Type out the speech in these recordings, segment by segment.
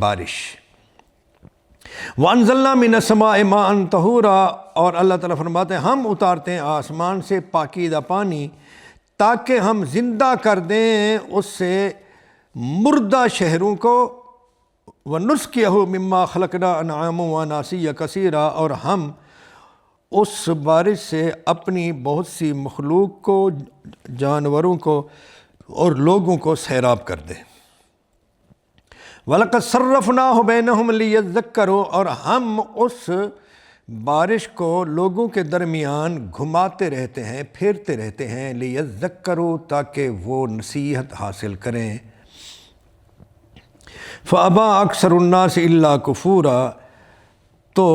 بارش۔ وَأَنزَلْنَا مِنَ السَّمَاءِ مَاءً طَهُورًا، اور اللہ تعالیٰ فرماتے ہیں ہم اتارتے ہیں آسمان سے پاکیزہ پانی تاکہ ہم زندہ کر دیں اس سے مردہ شہروں کو، وَنُسْقِيَهُ مِمَّا خَلَقْنَا أَنْعَامًا وَأَنَاسِيَّ كَثِيرًا، اور ہم اس بارش سے اپنی بہت سی مخلوق کو، جانوروں کو اور لوگوں کو سیراب کر دیں۔ وَلَقَدْ صَرَّفْنَاهُ بَيْنَهُمْ لِيَذَّكَّرُوا، اور ہم اس بارش کو لوگوں کے درمیان گھماتے رہتے ہیں، پھیرتے رہتے ہیں، لِيَذَّكَّرُوا، تاکہ وہ نصیحت حاصل کریں۔ فَأَبَى أَكْثَرُ النَّاسِ إِلَّا كُفُورًا، تو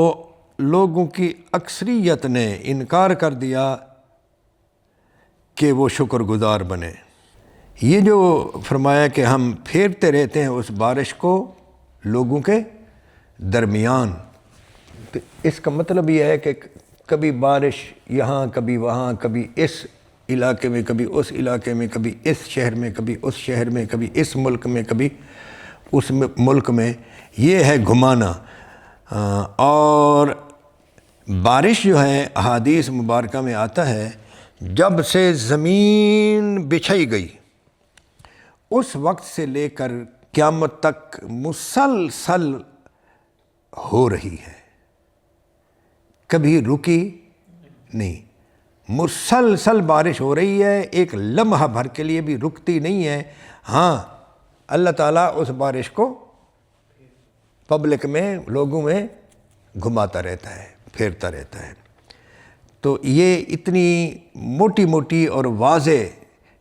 لوگوں کی اکثریت نے انکار کر دیا کہ وہ شکر گزار بنے۔ یہ جو فرمایا کہ ہم پھیرتے رہتے ہیں اس بارش کو لوگوں کے درمیان، تو اس کا مطلب یہ ہے کہ کبھی بارش یہاں، کبھی وہاں، کبھی اس علاقے میں، کبھی اس علاقے میں، کبھی اس شہر میں، کبھی اس شہر میں، کبھی اس ملک میں، کبھی اس ملک میں، یہ ہے گھمانا۔ اور بارش جو ہے احادیث مبارکہ میں آتا ہے جب سے زمین بچھائی گئی اس وقت سے لے کر قیامت تک مسلسل ہو رہی ہے، کبھی رکی نہیں، مسلسل بارش ہو رہی ہے، ایک لمحہ بھر کے لیے بھی رکتی نہیں ہے۔ ہاں، اللہ تعالیٰ اس بارش کو پبلک میں، لوگوں میں گھماتا رہتا ہے، پھیرتا رہتا ہے۔ تو یہ اتنی موٹی موٹی اور واضح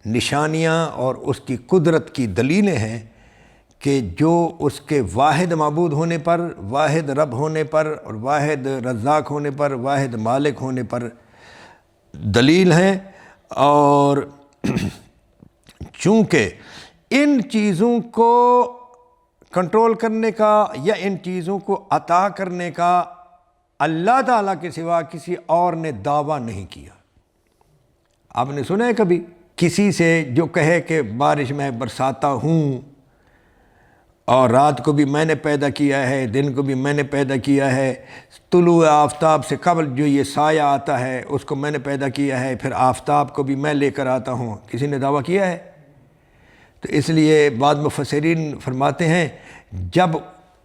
نشانیاں اور اس کی قدرت کی دلیلیں ہیں کہ جو اس کے واحد معبود ہونے پر، واحد رب ہونے پر، اور واحد رزاق ہونے پر، واحد مالک ہونے پر دلیل ہیں۔ اور چونکہ ان چیزوں کو کنٹرول کرنے کا یا ان چیزوں کو عطا کرنے کا اللہ تعالیٰ کے سوا کسی اور نے دعویٰ نہیں کیا۔ آپ نے سنا ہے کبھی کسی سے جو کہے کہ بارش میں برساتا ہوں، اور رات کو بھی میں نے پیدا کیا ہے، دن کو بھی میں نے پیدا کیا ہے، طلوع آفتاب سے قبل جو یہ سایہ آتا ہے اس کو میں نے پیدا کیا ہے، پھر آفتاب کو بھی میں لے کر آتا ہوں، کسی نے دعویٰ کیا ہے؟ تو اس لیے بعض مفسرین فرماتے ہیں جب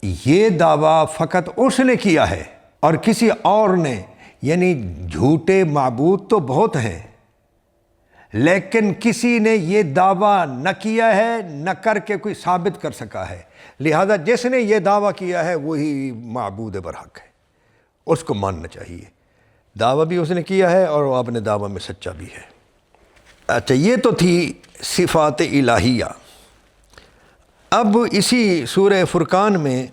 یہ دعویٰ فقط اس نے کیا ہے اور کسی اور نے، یعنی جھوٹے معبود تو بہت ہیں لیکن کسی نے یہ دعویٰ نہ کیا ہے، نہ کر کے کوئی ثابت کر سکا ہے، لہذا جس نے یہ دعویٰ کیا ہے وہی معبود برحق ہے، اس کو ماننا چاہیے۔ دعویٰ بھی اس نے کیا ہے اور وہ اپنے دعویٰ میں سچا بھی ہے۔ اچھا، یہ تو تھی صفات الہیہ۔ اب اسی سورہ فرقان میں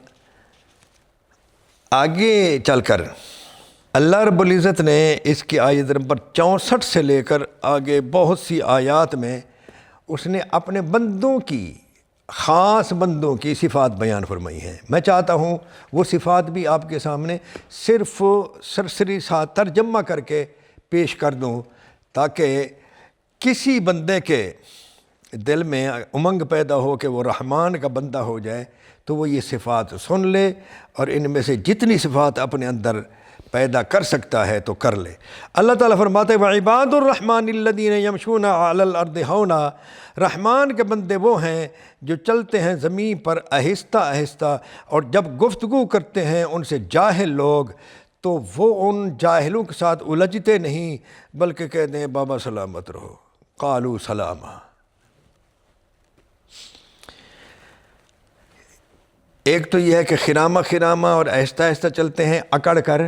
آگے چل کر اللہ رب العزت نے اس کی آیت نمبر 64 سے لے کر آگے بہت سی آیات میں اس نے اپنے بندوں کی، خاص بندوں کی صفات بیان فرمائی ہیں۔ میں چاہتا ہوں وہ صفات بھی آپ کے سامنے صرف سرسری سا ترجمہ کر کے پیش کر دوں تاکہ کسی بندے کے دل میں امنگ پیدا ہو کہ وہ رحمان کا بندہ ہو جائے تو وہ یہ صفات سن لے اور ان میں سے جتنی صفات اپنے اندر پیدا کر سکتا ہے تو کر لے۔ اللہ تعالیٰ فرماتے ہیں وَعِبَادُ الرَّحْمَنِ الَّذِينَ يَمْشُونَ عَلَى الْأَرْضِ هَوْنًا، رحمان کے بندے وہ ہیں جو چلتے ہیں زمین پر آہستہ آہستہ، اور جب گفتگو کرتے ہیں ان سے جاہل لوگ تو وہ ان جاہلوں کے ساتھ الجھتے نہیں بلکہ کہتے ہیں بابا سلامت رہو، قالوا سلاما۔ ایک تو یہ ہے کہ خرامہ خرامہ اور آہستہ آہستہ چلتے ہیں، اکڑ کر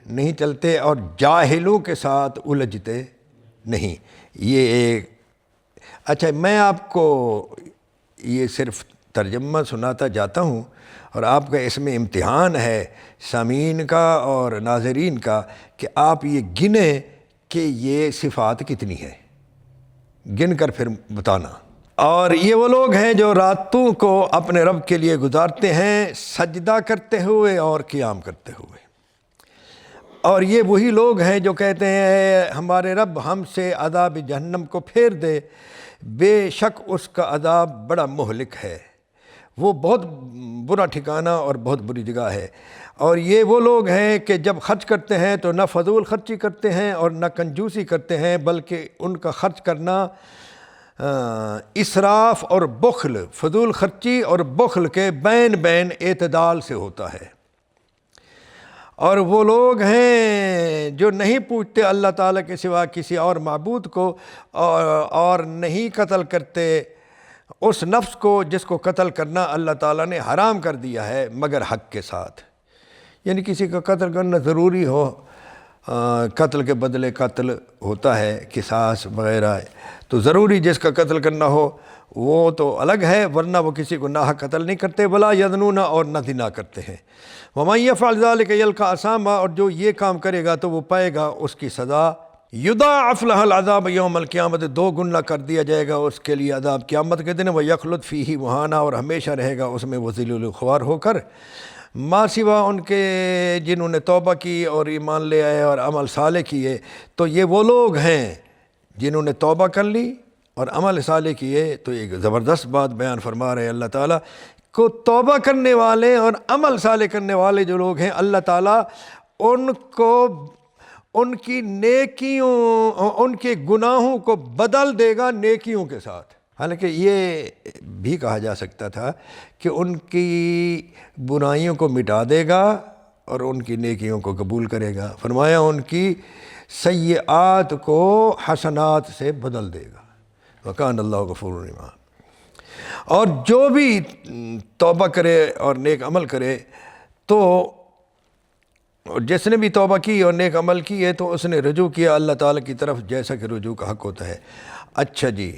نہیں چلتے، اور جاہلوں کے ساتھ الجھتے نہیں۔ یہ ایک اچھا، میں آپ کو یہ صرف ترجمہ سناتا جاتا ہوں اور آپ کا اس میں امتحان ہے سامعین کا اور ناظرین کا کہ آپ یہ گنیں کہ یہ صفات کتنی ہے، گن کر پھر بتانا۔ اور یہ وہ لوگ ہیں جو راتوں کو اپنے رب کے لیے گزارتے ہیں سجدہ کرتے ہوئے اور قیام کرتے ہوئے، اور یہ وہی لوگ ہیں جو کہتے ہیں ہمارے رب ہم سے عذاب جہنم کو پھیر دے، بے شک اس کا عذاب بڑا مہلک ہے۔ وہ بہت برا ٹھکانہ اور بہت بری جگہ ہے۔ اور یہ وہ لوگ ہیں کہ جب خرچ کرتے ہیں تو نہ فضول خرچی کرتے ہیں اور نہ کنجوسی کرتے ہیں، بلکہ ان کا خرچ کرنا اسراف اور بخل، فضول خرچی اور بخل کے بین اعتدال سے ہوتا ہے۔ اور وہ لوگ ہیں جو نہیں پوچھتے اللہ تعالیٰ کے سوا کسی اور معبود کو، اور نہیں قتل کرتے اس نفس کو جس کو قتل کرنا اللہ تعالیٰ نے حرام کر دیا ہے مگر حق کے ساتھ۔ یعنی کسی کا قتل کرنا ضروری ہو، قتل کے بدلے قتل ہوتا ہے، قصاص وغیرہ، تو ضروری جس کا قتل کرنا ہو وہ تو الگ ہے، ورنہ وہ کسی کو ناحق قتل نہیں کرتے، ولا یذنون، اور نہ زنا کرتے ہیں۔ وَمَن يَفْعَلْ ذَلِكَ يَلْقَ أَثَامًا، اور جو یہ کام کرے گا تو وہ پائے گا اس کی سزا، یضاعف لہ العذاب یوم القیامت، 2 گنا کر دیا جائے گا اس کے لیے عذاب قیامت کے دن، وَيَخْلُدْ فِيهِ مُهَانًا، اور ہمیشہ رہے گا اس میں وہ ذلیل و خوار ہو کر، ما سوا ان کے جنہوں نے توبہ کی اور ایمان لے آئے اور عمل صالح کیے۔ تو یہ وہ لوگ ہیں جنہوں نے توبہ کر لی اور عمل صالح کیے۔ تو ایک زبردست بات بیان فرما رہے اللہ تعالیٰ کو، توبہ کرنے والے اور عمل صالح کرنے والے جو لوگ ہیں، اللہ تعالیٰ ان کو ان کی نیکیوں، ان کے گناہوں کو بدل دے گا نیکیوں کے ساتھ۔ حالانکہ یہ بھی کہا جا سکتا تھا کہ ان کی برائیوں کو مٹا دے گا اور ان کی نیکیوں کو قبول کرے گا۔ فرمایا ان کی سیئات کو حسنات سے بدل دے گا، وَكَانَ اللَّهُ غَفُورًا رَحِيمًا۔ اور جو بھی توبہ کرے اور نیک عمل کرے، تو جس نے بھی توبہ کی اور نیک عمل کی ہے تو اس نے رجوع کیا اللہ تعالیٰ کی طرف، جیسا کہ رجوع کا حق ہوتا ہے۔ اچھا جی،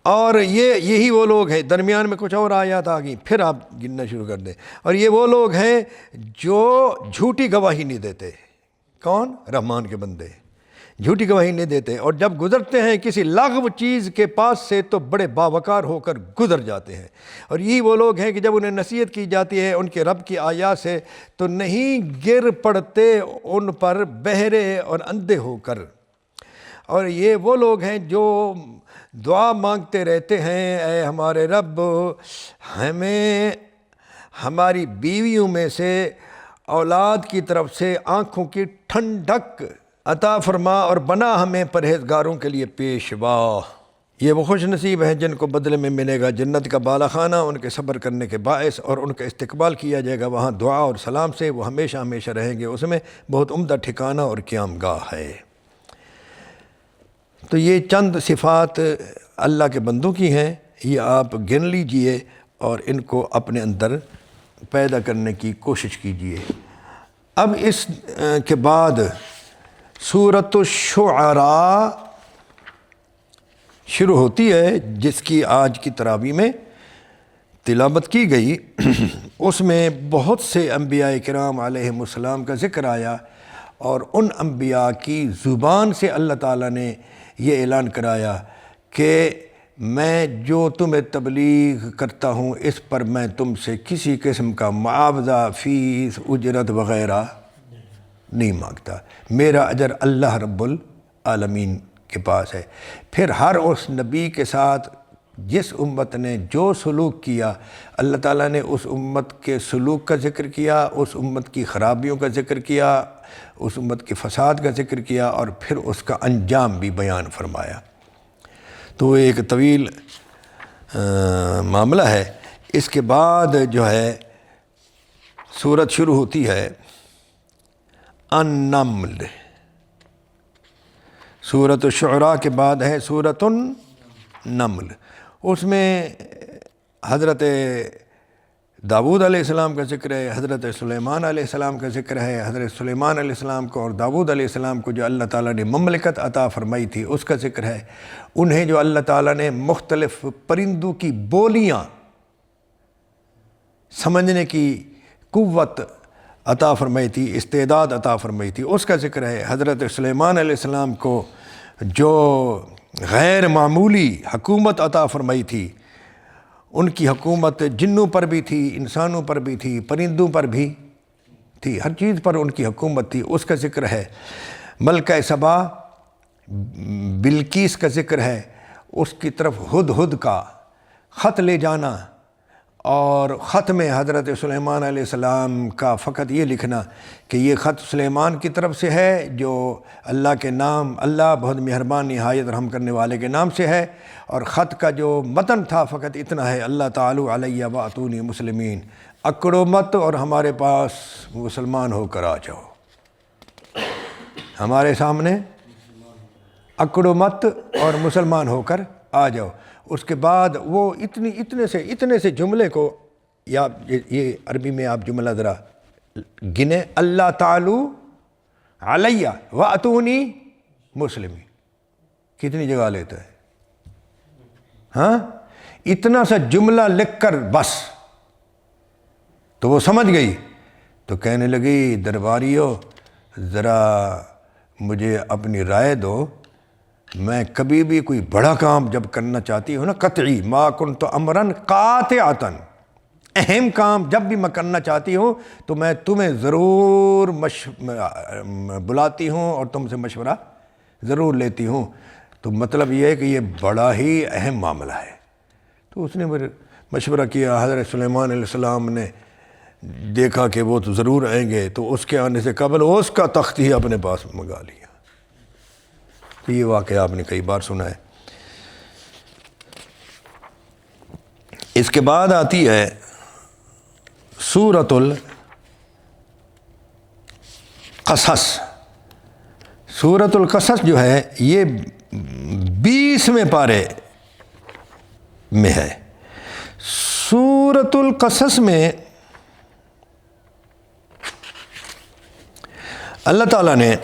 اور یہی وہ لوگ ہیں، درمیان میں کچھ اور آیات آ گئیں، پھر آپ گننا شروع کر دیں۔ اور یہ وہ لوگ ہیں جو جھوٹی گواہی نہیں دیتے۔ کون؟ رحمان کے بندے جھوٹی گواہی نہیں دیتے، اور جب گزرتے ہیں کسی لغو چیز کے پاس سے تو بڑے باوقار ہو کر گزر جاتے ہیں۔ اور یہی وہ لوگ ہیں کہ جب انہیں نصیحت کی جاتی ہے ان کے رب کی آیات سے تو نہیں گر پڑتے ان پر بہرے اور اندھے ہو کر۔ اور یہ وہ لوگ ہیں جو دعا مانگتے رہتے ہیں، اے ہمارے رب ہمیں ہماری بیویوں میں سے اولاد کی طرف سے آنکھوں کی ٹھنڈک عطا فرما اور بنا ہمیں پرہیزگاروں کے لیے پیشوا۔ یہ وہ خوش نصیب ہیں جن کو بدلے میں ملے گا جنت کا بالا خانہ، ان کے صبر کرنے کے باعث، اور ان کا استقبال کیا جائے گا وہاں دعا اور سلام سے، وہ ہمیشہ ہمیشہ رہیں گے اس میں، بہت عمدہ ٹھکانہ اور قیام گاہ ہے۔ تو یہ چند صفات اللہ کے بندوں کی ہیں، یہ آپ گن لیجئے اور ان کو اپنے اندر پیدا کرنے کی کوشش کیجئے۔ اب اس کے بعد سورۃ الشعراء شروع ہوتی ہے، جس کی آج کی تراویح میں تلاوت کی گئی۔ اس میں بہت سے انبیاء کرام علیہم السلام کا ذکر آیا، اور ان انبیاء کی زبان سے اللہ تعالیٰ نے یہ اعلان کرایا کہ میں جو تمہیں تبلیغ کرتا ہوں اس پر میں تم سے کسی قسم کا معاوضہ، فیس، اجرت وغیرہ نہیں مانگتا، میرا اجر اللہ رب العالمین کے پاس ہے۔ پھر ہر اس نبی کے ساتھ جس امت نے جو سلوک کیا، اللہ تعالیٰ نے اس امت کے سلوک کا ذکر کیا، اس امت کی خرابیوں کا ذکر کیا، اس امت کے فساد کا ذکر کیا، اور پھر اس کا انجام بھی بیان فرمایا۔ تو ایک طویل معاملہ ہے۔ اس کے بعد جو ہے سورت شروع ہوتی ہے النمل۔ سورۃ الشعراء کے بعد ہے سورۃ النمل۔ اس میں حضرت داؤد علیہ السلام کا ذکر ہے، حضرت سلیمان علیہ السلام کا ذکر ہے۔ حضرت سلیمان علیہ السلام کو اور داؤد علیہ السلام کو جو اللہ تعالیٰ نے مملکت عطا فرمائی تھی اس کا ذکر ہے۔ انہیں جو اللہ تعالیٰ نے مختلف پرندوں کی بولیاں سمجھنے کی قوت عطا فرمائی تھی، استعداد عطا فرمائی تھی، اس کا ذکر ہے۔ حضرت سلیمان علیہ السلام کو جو غیر معمولی حکومت عطا فرمائی تھی، ان کی حکومت جنوں پر بھی تھی، انسانوں پر بھی تھی، پرندوں پر بھی تھی، ہر چیز پر ان کی حکومت تھی، اس کا ذکر ہے۔ ملکہ سبا بلقیس کا ذکر ہے، اس کی طرف ہدہد کا خط لے جانا اور خط میں حضرت سلیمان علیہ السلام کا فقط یہ لکھنا کہ یہ خط سلیمان کی طرف سے ہے، جو اللہ کے نام، اللہ بہت مہربان نہایت رحم کرنے والے کے نام سے ہے، اور خط کا جو متن تھا فقط اتنا ہے، اللہ تعالی علیہ واتونی مسلمین، اکڑو مت اور ہمارے پاس مسلمان ہو کر آ جاؤ، ہمارے سامنے اکڑو مت اور مسلمان ہو کر آ جاؤ۔ اس کے بعد وہ اتنے سے جملے کو، یا یہ عربی میں آپ جملہ ذرا گنے، اللہ تعالی علیہ واتونی مسلمین، کتنی جگہ لیتا ہے؟ ہاں، اتنا سا جملہ لکھ کر بس، تو وہ سمجھ گئی، تو کہنے لگی درباریو ذرا مجھے اپنی رائے دو، میں کبھی بھی کوئی بڑا کام جب کرنا چاہتی ہوں نا، قطعی ما کنت امرن قاطعتاً، اہم کام جب بھی میں کرنا چاہتی ہوں تو میں تمہیں ضرور بلاتی ہوں اور تم سے مشورہ ضرور لیتی ہوں، تو مطلب یہ ہے کہ یہ بڑا ہی اہم معاملہ ہے۔ تو اس نے مشورہ کیا، حضرت سلیمان علیہ السلام نے دیکھا کہ وہ تو ضرور آئیں گے، تو اس کے آنے سے قبل اس کا تخت ہی اپنے پاس منگا لیا۔ تو یہ واقعہ آپ نے کئی بار سنا ہے۔ اس کے بعد آتی ہے سورۃ القصص۔ سورۃ القصص جو ہے یہ 20ویں پارے میں ہے۔ سورۃ القصص میں اللہ تعالیٰ نے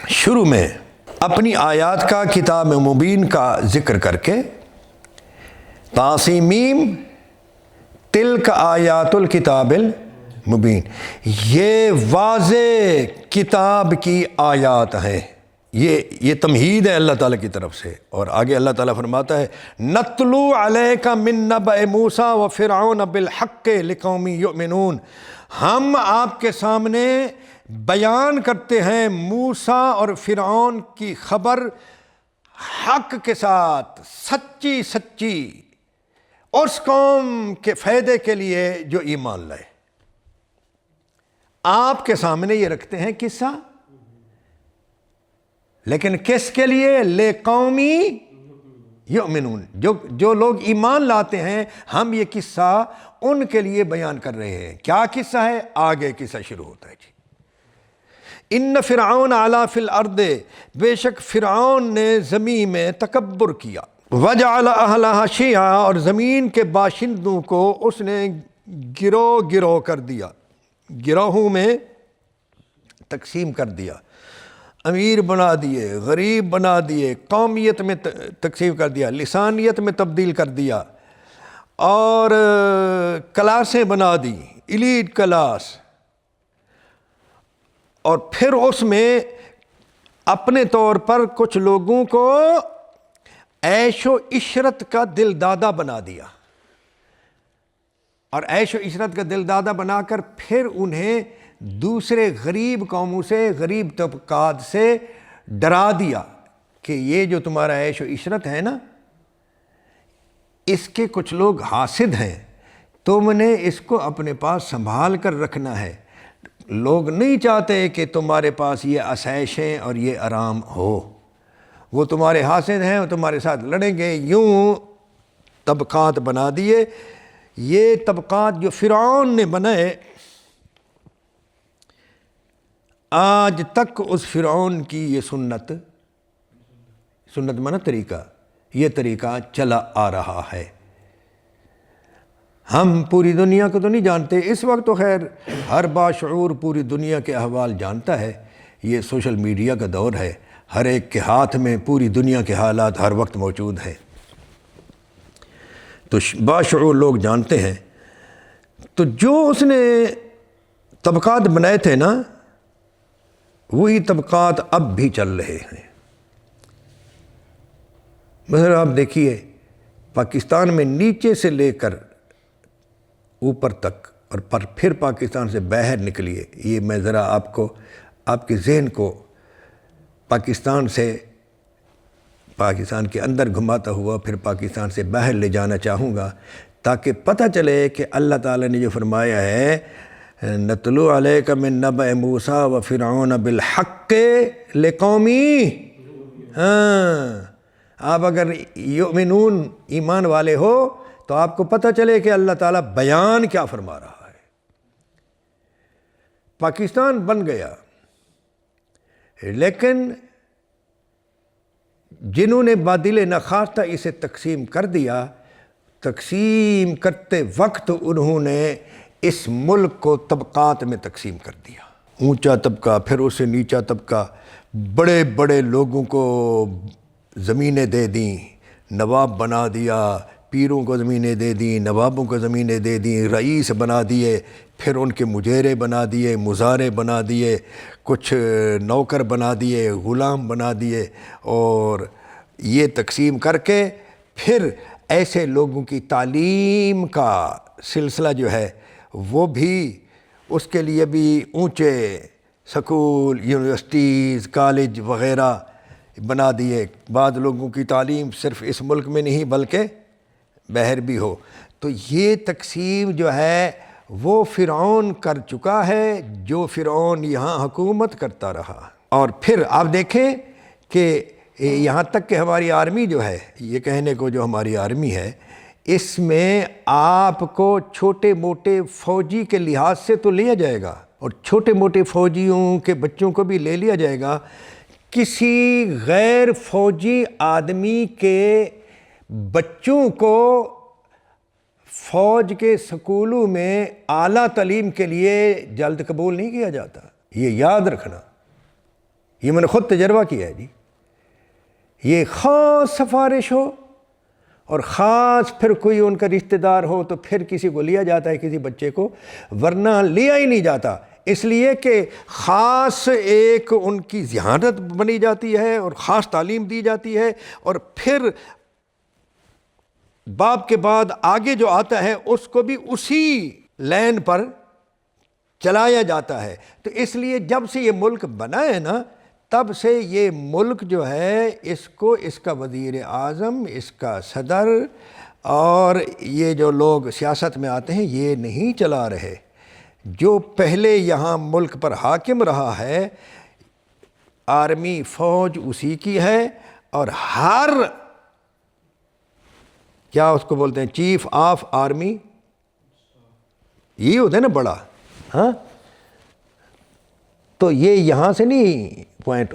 شروع میں اپنی آیات کا، کتاب مبین کا ذکر کر کے، طاسمیم تلک آیات الکتاب المبین، یہ واضح کتاب کی آیات ہیں، یہ تمہید ہے اللہ تعالیٰ کی طرف سے۔ اور آگے اللہ تعالیٰ فرماتا ہے نتلو علیک من نبأ موسیٰ وفرعون بالحق لقوم یؤمنون، ہم آپ کے سامنے بیان کرتے ہیں موسیٰ اور فرعون کی خبر حق کے ساتھ، سچی اس قوم کے فائدے کے لیے جو ایمان لائے۔ آپ کے سامنے یہ رکھتے ہیں قصہ، لیکن کس کے لیے؟ لقومی یؤمنون، جو لوگ ایمان لاتے ہیں، ہم یہ قصہ ان کے لیے بیان کر رہے ہیں۔ کیا قصہ ہے؟ آگے قصہ شروع ہوتا ہے جی۔ ان فرعون علا فی الارض، بے شک فرعون نے زمین میں تکبر کیا، وجعل اہلہا شیعا، اور زمین کے باشندوں کو اس نے گروہ کر دیا، گروہوں میں تقسیم کر دیا، امیر بنا دیے، غریب بنا دیے، قومیت میں تقسیم کر دیا، لسانیت میں تبدیل کر دیا، اور کلاسیں بنا دی، ایلیٹ کلاس، اور پھر اس میں اپنے طور پر کچھ لوگوں کو عیش و عشرت کا دل دادہ بنا دیا، اور عیش و عشرت کا دل دادہ بنا کر پھر انہیں دوسرے غریب قوموں سے، غریب طبقات سے ڈرا دیا کہ یہ جو تمہارا عیش و عشرت ہے نا، اس کے کچھ لوگ حاسد ہیں، تم نے اس کو اپنے پاس سنبھال کر رکھنا ہے، لوگ نہیں چاہتے کہ تمہارے پاس یہ آسائشیں اور یہ آرام ہو، وہ تمہارے حاسد ہیں، وہ تمہارے ساتھ لڑیں گے۔ یوں طبقات بنا دیے۔ یہ طبقات جو فرعون نے بنائے، آج تک اس فرعون کی یہ سنت مانا طریقہ، یہ طریقہ چلا آ رہا ہے۔ ہم پوری دنیا کو تو نہیں جانتے اس وقت، تو خیر ہر باشعور پوری دنیا کے احوال جانتا ہے، یہ سوشل میڈیا کا دور ہے، ہر ایک کے ہاتھ میں پوری دنیا کے حالات ہر وقت موجود ہیں، تو باشعور لوگ جانتے ہیں۔ تو جو اس نے طبقات بنائے تھے نا، وہی طبقات اب بھی چل رہے ہیں۔ مثلا آپ دیکھیے پاکستان میں نیچے سے لے کر اوپر تک، اور پھر پاکستان سے باہر نکلیے، یہ میں ذرا آپ کے ذہن کو پاکستان کے اندر گھماتا ہوا پھر پاکستان سے باہر لے جانا چاہوں گا، تاکہ پتہ چلے کہ اللہ تعالیٰ نے جو فرمایا ہے نتلو علیک من نبأ موسیٰ و فرعون بالحق لقومی، ہاں آپ اگر یؤمنون ایمان والے ہو تو آپ کو پتہ چلے کہ اللہ تعالیٰ بیان کیا فرما رہا ہے۔ پاکستان بن گیا، لیکن جنہوں نے بادل نخواستہ اسے تقسیم کر دیا، تقسیم کرتے وقت انہوں نے اس ملک کو طبقات میں تقسیم کر دیا، اونچا طبقہ، پھر اس سے نیچا طبقہ، بڑے بڑے لوگوں کو زمینیں دے دیں، نواب بنا دیا، پیروں کو زمینیں دے دیں، نوابوں کو زمینیں دے دیں، رئیس بنا دیے، پھر ان کے مجیرے بنا دیے، مزارے بنا دیے، کچھ نوکر بنا دیے، غلام بنا دیے، اور یہ تقسیم کر کے پھر ایسے لوگوں کی تعلیم کا سلسلہ جو ہے وہ بھی، اس کے لیے بھی اونچے سکول، یونیورسٹیز، کالج وغیرہ بنا دیے۔ بعض لوگوں کی تعلیم صرف اس ملک میں نہیں بلکہ باہر بھی ہو۔ تو یہ تقسیم جو ہے وہ فرعون کر چکا ہے، جو فرعون یہاں حکومت کرتا رہا۔ اور پھر آپ دیکھیں کہ یہاں تک کہ ہماری آرمی جو ہے، یہ کہنے کو جو ہماری آرمی ہے، اس میں آپ کو چھوٹے موٹے فوجی کے لحاظ سے تو لیا جائے گا، اور چھوٹے موٹے فوجیوں کے بچوں کو بھی لے لیا جائے گا، کسی غیر فوجی آدمی کے بچوں کو فوج کے سکولوں میں اعلیٰ تعلیم کے لیے جلد قبول نہیں کیا جاتا۔ یہ یاد رکھنا، یہ میں نے خود تجربہ کیا ہے جی۔ یہ خاص سفارش ہو اور خاص پھر کوئی ان کا رشتہ دار ہو تو پھر کسی کو لیا جاتا ہے، کسی بچے کو، ورنہ لیا ہی نہیں جاتا، اس لیے کہ خاص ایک ان کی ذہانت بنی جاتی ہے اور خاص تعلیم دی جاتی ہے، اور پھر باپ کے بعد آگے جو آتا ہے اس کو بھی اسی لین پر چلایا جاتا ہے۔ تو اس لیے جب سے یہ ملک بنا ہے نا، تب سے یہ ملک جو ہے اس کو اس کا وزیر اعظم، اس کا صدر اور یہ جو لوگ سیاست میں آتے ہیں یہ نہیں چلا رہے۔ جو پہلے یہاں ملک پر حاکم رہا ہے، آرمی فوج اسی کی ہے، اور ہر کیا اس کو بولتے ہیں چیف آف آرمی، یہ ہوتا ہے نا بڑا، ہاں، تو یہ یہاں سے نہیں پوائنٹ،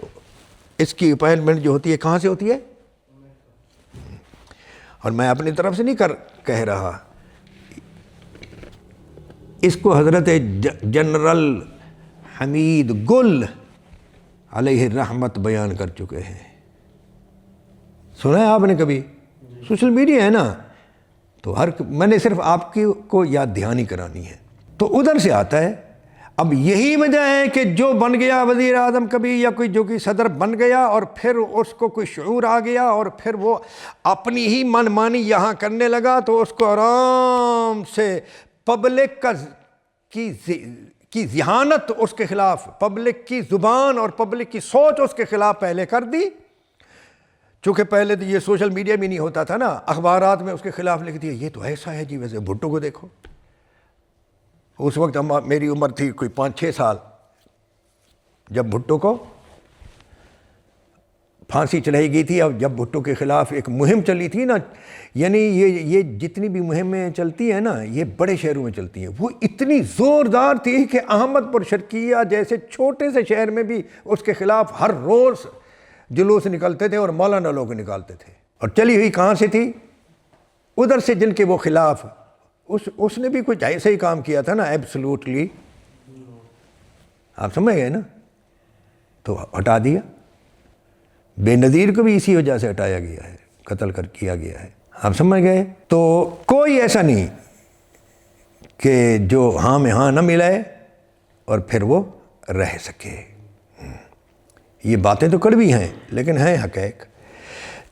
اس کی اپائنٹمنٹ جو ہوتی ہے کہاں سے ہوتی ہے؟ اور میں اپنی طرف سے نہیں کہہ رہا، اس کو حضرت جنرل حمید گل علیہ الرحمت بیان کر چکے ہیں۔ سنا ہے آپ نے کبھی؟ سوشل میڈیا ہے نا، تو میں نے صرف آپ کی کو یاد دہانی کرانی ہے۔ تو ادھر سے آتا ہے۔ اب یہی وجہ ہے کہ جو بن گیا وزیر اعظم کبھی، یا کوئی جو کہ صدر بن گیا اور پھر اس کو کوئی شعور آ گیا اور پھر وہ اپنی ہی من مانی یہاں کرنے لگا، تو اس کو آرام سے پبلک کی ذہانت اس کے خلاف، پبلک کی زبان اور پبلک کی سوچ اس کے خلاف پہلے کر دی۔ چونکہ پہلے تو یہ سوشل میڈیا بھی نہیں ہوتا تھا نا، اخبارات میں اس کے خلاف لکھ دیا یہ تو ایسا ہے جی، ویسے بھٹو کو دیکھو۔ اس وقت میری عمر تھی کوئی 5-6 سال، جب بھٹو کو پھانسی چڑھائی گئی تھی، اور جب بھٹو کے خلاف ایک مہم چلی تھی نا، یعنی یہ جتنی بھی مہمیں چلتی ہیں نا، یہ بڑے شہروں میں چلتی ہیں، وہ اتنی زوردار تھی کہ احمد پور شرقیہ جیسے چھوٹے سے شہر میں بھی اس کے خلاف ہر روز جلوس نکلتے تھے اور مولانا لوگ نکالتے تھے۔ اور چلی ہوئی کہاں سے تھی؟ ادھر سے، جن کے وہ خلاف، اس نے بھی کچھ ایسا ہی کام کیا تھا نا، ایبسلوٹلی، آپ سمجھ گئے نا، تو ہٹا دیا۔ بے نظیر کو بھی اسی وجہ سے ہٹایا گیا ہے، قتل کیا گیا ہے، آپ سمجھ گئے۔ تو کوئی ایسا نہیں کہ جو ہاں میں ہاں نہ ملائے اور پھر وہ رہ سکے۔ یہ باتیں تو کڑوی ہیں لیکن ہیں حقائق۔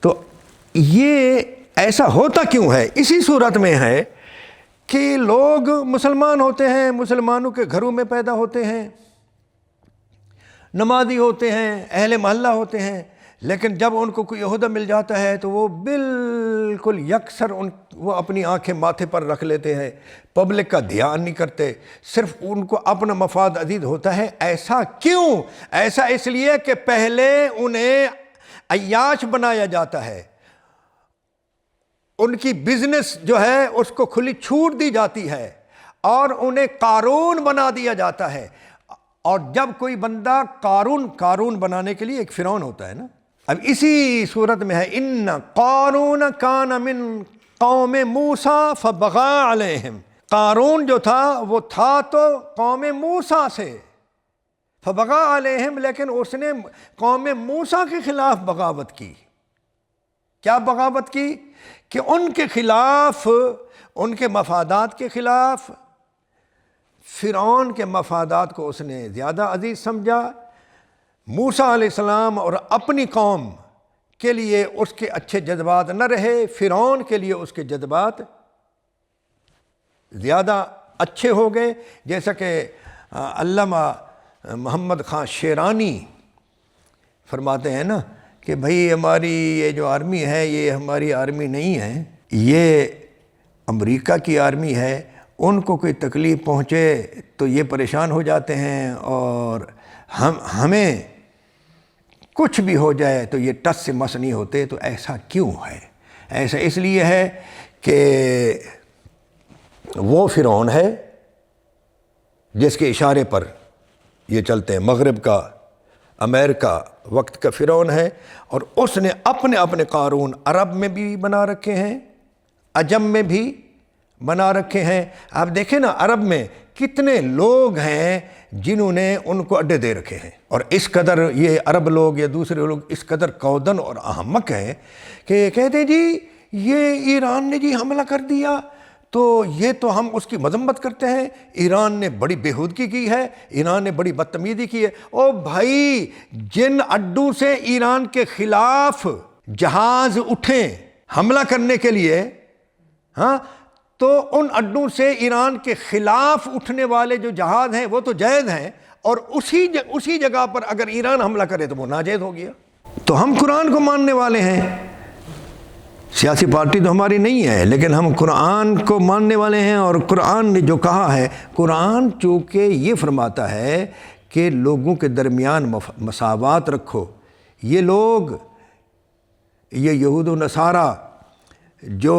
تو یہ ایسا ہوتا کیوں ہے؟ اسی صورت میں ہے کہ لوگ مسلمان ہوتے ہیں، مسلمانوں کے گھروں میں پیدا ہوتے ہیں، نمازی ہوتے ہیں، اہل محلہ ہوتے ہیں، لیکن جب ان کو کوئی عہدہ مل جاتا ہے تو وہ بالکل یکسر وہ اپنی آنکھیں ماتھے پر رکھ لیتے ہیں، پبلک کا دھیان نہیں کرتے، صرف ان کو اپنا مفاد عزیز ہوتا ہے۔ ایسا کیوں؟ ایسا اس لیے کہ پہلے انہیں عیاش بنایا جاتا ہے، ان کی بزنس جو ہے اس کو کھلی چھوٹ دی جاتی ہے، اور انہیں قارون بنا دیا جاتا ہے۔ اور جب کوئی بندہ قارون بنانے کے لیے ایک فرعون ہوتا ہے نا، اب اسی صورت میں ہے ان قارون کان من قوم موسیٰ فبغى علیہم، قارون جو تھا وہ تھا تو قوم موسیٰ سے، فبغى علیہم، لیکن اس نے قوم موسیٰ کے خلاف بغاوت کی۔ کیا بغاوت کی؟ کہ ان کے خلاف، ان کے مفادات کے خلاف، فرعون کے مفادات کو اس نے زیادہ عزیز سمجھا، موسیٰ علیہ السلام اور اپنی قوم کے لیے اس کے اچھے جذبات نہ رہے، فرعون کے لیے اس کے جذبات زیادہ اچھے ہو گئے۔ جیسا کہ علامہ محمد خان شیرانی فرماتے ہیں نا کہ بھائی ہماری یہ جو آرمی ہے یہ ہماری آرمی نہیں ہے، یہ امریکہ کی آرمی ہے، ان کو کوئی تکلیف پہنچے تو یہ پریشان ہو جاتے ہیں، اور ہمیں کچھ بھی ہو جائے تو یہ ٹس سے مس نہیں ہوتے۔ تو ایسا کیوں ہے؟ ایسا اس لیے ہے کہ وہ فرعون ہے جس کے اشارے پر یہ چلتے ہیں، مغرب کا، امریکہ وقت کا فرعون ہے، اور اس نے اپنے قارون عرب میں بھی بنا رکھے ہیں، عجم میں بھی بنا رکھے ہیں۔ آپ دیکھیں نا عرب میں کتنے لوگ ہیں جنہوں نے ان کو اڈے دے رکھے ہیں، اور اس قدر یہ عرب لوگ یا دوسرے لوگ اس قدر کودن اور احمق ہیں کہ کہتے ہیں جی یہ ایران نے جی حملہ کر دیا تو یہ تو ہم اس کی مذمت کرتے ہیں، ایران نے بڑی بےہودگی کی ہے، ایران نے بڑی بدتمیزی کی ہے۔ او بھائی، جن اڈوں سے ایران کے خلاف جہاز اٹھیں حملہ کرنے کے لیے، ہاں، تو ان اڈوں سے ایران کے خلاف اٹھنے والے جو جہاز ہیں وہ تو جائز ہیں، اور اسی جگہ پر اگر ایران حملہ کرے تو وہ ناجائز ہو گیا۔ تو ہم قرآن کو ماننے والے ہیں، سیاسی پارٹی تو ہماری نہیں ہے، لیکن ہم قرآن کو ماننے والے ہیں، اور قرآن نے جو کہا ہے، قرآن چونکہ یہ فرماتا ہے کہ لوگوں کے درمیان مساوات رکھو۔ یہ لوگ، یہ یہود و نصارہ، جو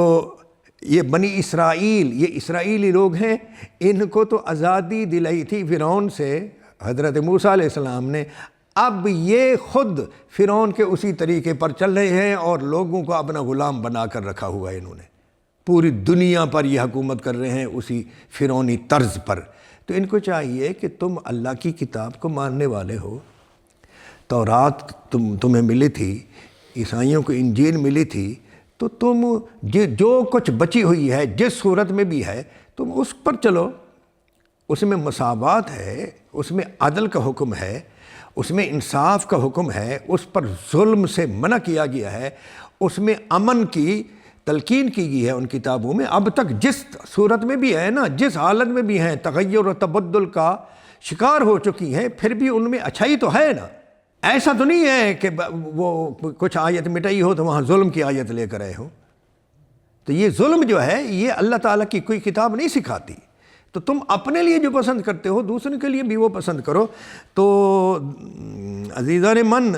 یہ بنی اسرائیل، یہ اسرائیلی لوگ ہیں، ان کو تو آزادی دلائی تھی فرعون سے حضرت موسیٰ علیہ السلام نے، اب یہ خود فرعون کے اسی طریقے پر چل رہے ہیں، اور لوگوں کو اپنا غلام بنا کر رکھا ہوا ہے، انہوں نے پوری دنیا پر یہ حکومت کر رہے ہیں اسی فرعونی طرز پر۔ تو ان کو چاہیے کہ تم اللہ کی کتاب کو ماننے والے ہو، تورات تمہیں ملی تھی، عیسائیوں کو انجیل ملی تھی، تو تم جو کچھ بچی ہوئی ہے جس صورت میں بھی ہے تم اس پر چلو، اس میں مساوات ہے، اس میں عدل کا حکم ہے، اس میں انصاف کا حکم ہے، اس پر ظلم سے منع کیا گیا ہے، اس میں امن کی تلقین کی گئی ہے ان کتابوں میں۔ اب تک جس صورت میں بھی ہے نا، جس حالت میں بھی ہیں، تغیر و تبدل کا شکار ہو چکی ہیں، پھر بھی ان میں اچھائی تو ہے نا۔ ایسا تو نہیں ہے کہ وہ کچھ آیت مٹائی ہو تو وہاں ظلم کی آیت لے کر آئے ہو۔ تو یہ ظلم جو ہے یہ اللہ تعالیٰ کی کوئی کتاب نہیں سکھاتی۔ تو تم اپنے لیے جو پسند کرتے ہو دوسرے کے لیے بھی وہ پسند کرو۔ تو عزیزان من،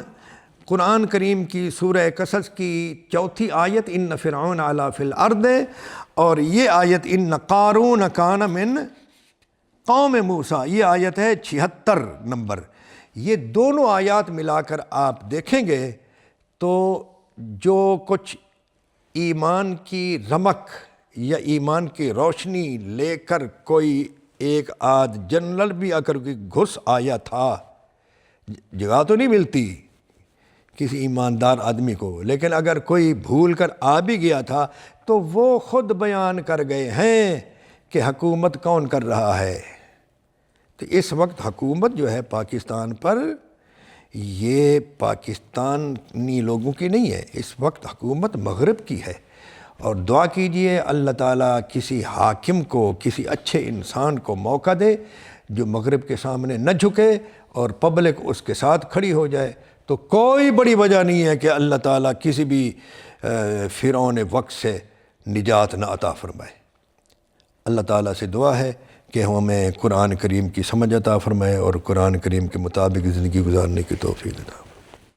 قرآن کریم کی سورہ قصص کی 4 آیت ان فرعون علا فی الارض، اور یہ آیت ان قارون کان من قوم موسیٰ، یہ آیت ہے 76 نمبر۔ یہ دونوں آیات ملا کر آپ دیکھیں گے تو جو کچھ ایمان کی رمق یا ایمان کی روشنی لے کر کوئی ایک آدھ جنرل بھی آ کر گھس آیا تھا، جگہ تو نہیں ملتی کسی ایماندار آدمی کو، لیکن اگر کوئی بھول کر آ بھی گیا تھا تو وہ خود بیان کر گئے ہیں کہ حکومت کون کر رہا ہے۔ تو اس وقت حکومت جو ہے پاکستان پر، یہ پاکستانی لوگوں کی نہیں ہے، اس وقت حکومت مغرب کی ہے۔ اور دعا کیجئے اللہ تعالیٰ کسی حاکم کو، کسی اچھے انسان کو موقع دے جو مغرب کے سامنے نہ جھکے اور پبلک اس کے ساتھ کھڑی ہو جائے، تو کوئی بڑی وجہ نہیں ہے کہ اللہ تعالیٰ کسی بھی فرعون وقت سے نجات نہ عطا فرمائے۔ اللہ تعالیٰ سے دعا ہے کہ ہمیں قرآن کریم کی سمجھ عطا فرمائے اور قرآن کریم کے مطابق زندگی گزارنے کی توفیق عطا فرمائے۔